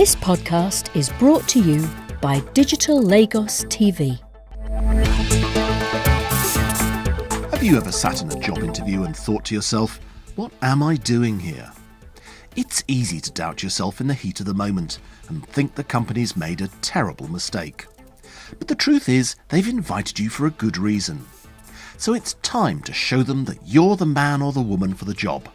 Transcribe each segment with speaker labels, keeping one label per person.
Speaker 1: This podcast is brought to you by digitallagos.tv.
Speaker 2: Have you ever sat in a job interview and thought to yourself, what am I doing here? It's easy to doubt yourself in the heat of the moment and think the company's made a terrible mistake. But the truth is, they've invited you for a good reason. So it's time to show them that you're the man or the woman for the job.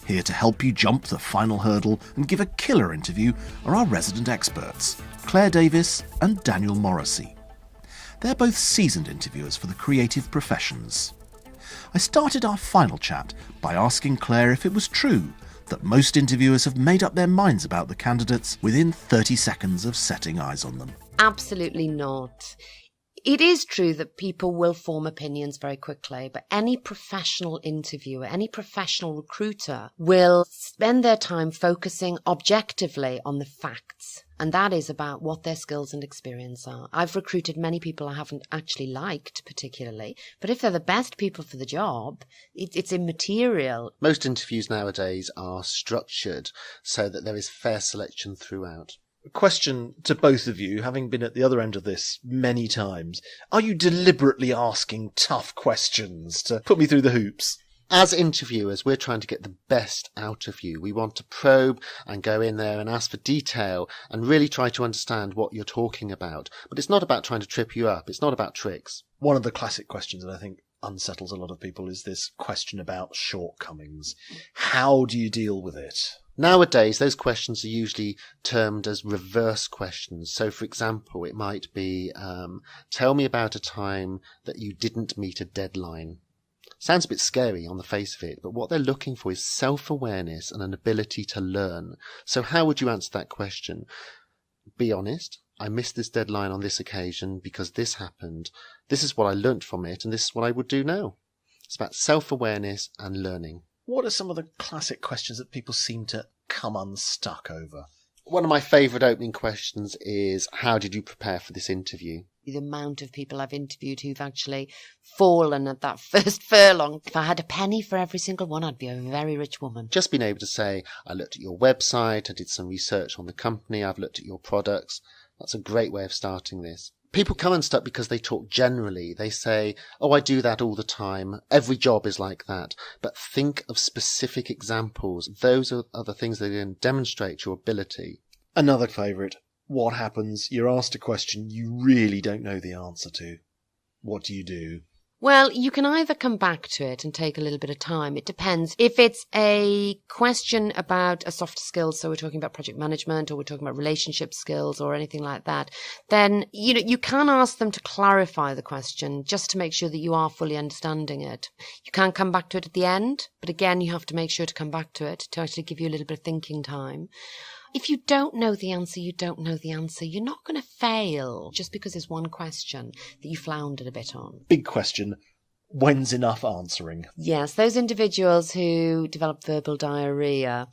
Speaker 2: Here to help you jump the final hurdle and give a killer interview are our resident experts, Clare Davies and Daniell Morrisey. They're both seasoned interviewers for the creative professions. I started our final chat by asking Clare if it was true that most interviewers have made up their minds about the candidates within 30 seconds of setting eyes on them.
Speaker 3: Absolutely not. It is true that people will form opinions very quickly, but any professional interviewer, any professional recruiter will spend their time focusing objectively on the facts. And that is about what their skills and experience are. I've recruited many people I haven't actually liked particularly, but if they're the best people for the job, it's immaterial.
Speaker 4: Most interviews nowadays are structured so that there is fair selection throughout.
Speaker 2: Question to both of you, having been at the other end of this many times. Are you deliberately asking tough questions to put me through the hoops?
Speaker 4: As interviewers, we're trying to get the best out of you. We want to probe and go in there and ask for detail and really try to understand what you're talking about. But it's not about trying to trip you up. It's not about tricks.
Speaker 2: One of the classic questions that I think unsettles a lot of people is this question about shortcomings. How do you deal with it?
Speaker 4: Nowadays, those questions are usually termed as reverse questions. So, for example, it might be, tell me about a time that you didn't meet a deadline. Sounds a bit scary on the face of it, but what they're looking for is self-awareness and an ability to learn. So how would you answer that question? Be honest. I missed this deadline on this occasion because this happened. This is what I learnt from it, and this is what I would do now. It's about self-awareness and learning.
Speaker 2: What are some of the classic questions that people seem to come unstuck over?
Speaker 4: One of my favourite opening questions is, how did you prepare for this interview?
Speaker 3: The amount of people I've interviewed who've actually fallen at that first furlong. If I had a penny for every single one, I'd be a very rich woman.
Speaker 4: Just being able to say, I looked at your website, I did some research on the company, I've looked at your products. That's a great way of starting this. People come unstuck because they talk generally. They say, oh, I do that all the time. Every job is like that. But think of specific examples. Those are the things that can demonstrate your ability.
Speaker 2: Another favourite. What happens? You're asked a question you really don't know the answer to. What do you do?
Speaker 3: Well, you can either come back to it and take a little bit of time. It depends. If it's a question about a soft skill, so we're talking about project management or we're talking about relationship skills or anything like that, then, you can ask them to clarify the question just to make sure that you are fully understanding it. You can come back to it at the end, but again, you have to make sure to come back to it to actually give you a little bit of thinking time. If you don't know the answer, you don't know the answer. You're not going to fail just because there's one question that you floundered a bit on.
Speaker 2: Big question. When's enough answering?
Speaker 3: Yes, those individuals who develop verbal diarrhea,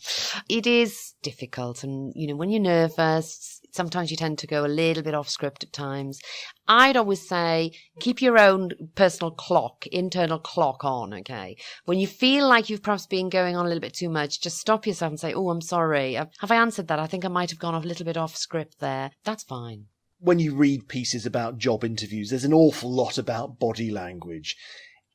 Speaker 3: it is difficult. And, when you're nervous, sometimes you tend to go a little bit off script at times. I'd always say, keep your own personal clock, internal clock on, okay? When you feel like you've perhaps been going on a little bit too much, just stop yourself and say, oh, I'm sorry. Have I answered that? I think I might have gone off a little bit off script there. That's fine.
Speaker 2: When you read pieces about job interviews, there's an awful lot about body language.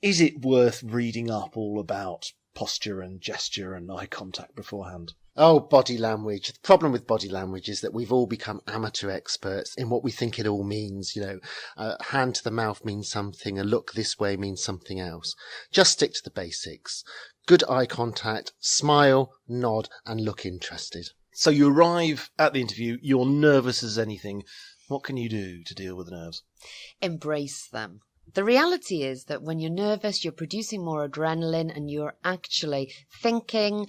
Speaker 2: Is it worth reading up all about posture and gesture and eye contact beforehand?
Speaker 4: Oh, body language. The problem with body language is that we've all become amateur experts in what we think it all means. A hand to the mouth means something, a look this way means something else. Just stick to the basics. Good eye contact, smile, nod, and look interested.
Speaker 2: So you arrive at the interview, you're nervous as anything. What can you do to deal with the nerves?
Speaker 3: Embrace them. The reality is that when you're nervous, you're producing more adrenaline and you're actually thinking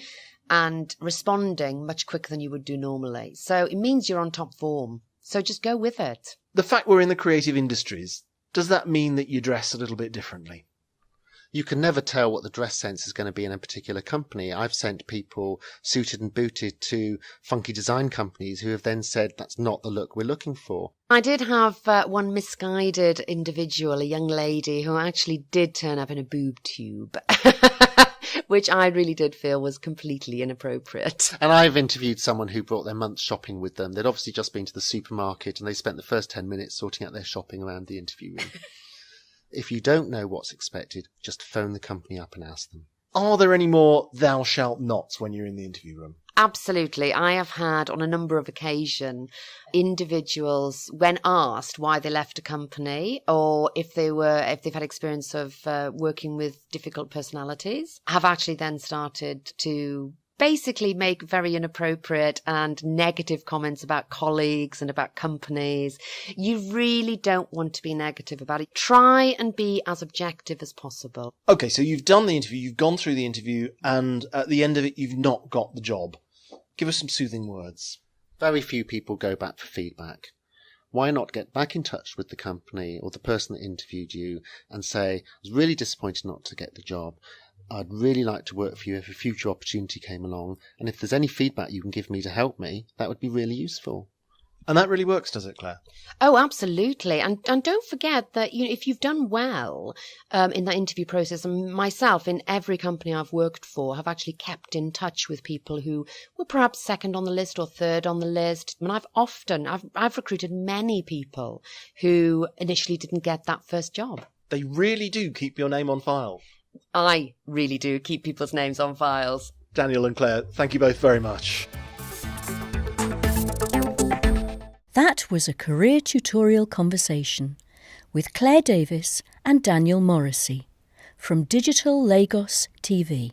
Speaker 3: and responding much quicker than you would do normally. So it means you're on top form. So just go with it.
Speaker 2: The fact we're in the creative industries, does that mean that you dress a little bit differently?
Speaker 4: You can never tell what the dress sense is going to be in a particular company. I've sent people suited and booted to funky design companies who have then said that's not the look we're looking for.
Speaker 3: I did have one misguided individual, a young lady, who actually did turn up in a boob tube. which I really did feel was completely inappropriate.
Speaker 4: And I've interviewed someone who brought their month's shopping with them. They'd obviously just been to the supermarket and they spent the first 10 minutes sorting out their shopping around the interview room. If you don't know what's expected, just phone the company up and ask them.
Speaker 5: Are there any more thou shalt nots when you're in the interview room?
Speaker 3: Absolutely. I have had on a number of occasions individuals, when asked why they left a company or if they've had experience of working with difficult personalities, have actually then started to basically make very inappropriate and negative comments about colleagues and about companies. You really don't want to be negative about it. Try and be as objective as possible.
Speaker 5: Okay, so you've done the interview, you've gone through the interview, and at the end of it, you've not got the job. Give us some soothing words.
Speaker 4: Very few people go back for feedback. Why not get back in touch with the company or the person that interviewed you and say, I was really disappointed not to get the job. I'd really like to work for you if a future opportunity came along. And if there's any feedback you can give me to help me, that would be really useful.
Speaker 5: And that really works, does it, Claire?
Speaker 3: Oh, absolutely. And don't forget that if you've done well in that interview process, and myself in every company I've worked for have actually kept in touch with people who were perhaps second on the list or third on the list. I mean, I've recruited many people who initially didn't get that first job.
Speaker 5: They really do keep your name on file.
Speaker 3: I really do keep people's names on files.
Speaker 5: Daniel and Claire, thank you both very much.
Speaker 1: That was a career tutorial conversation with Clare Davies and Daniell Morrisey from digitallagos.tv.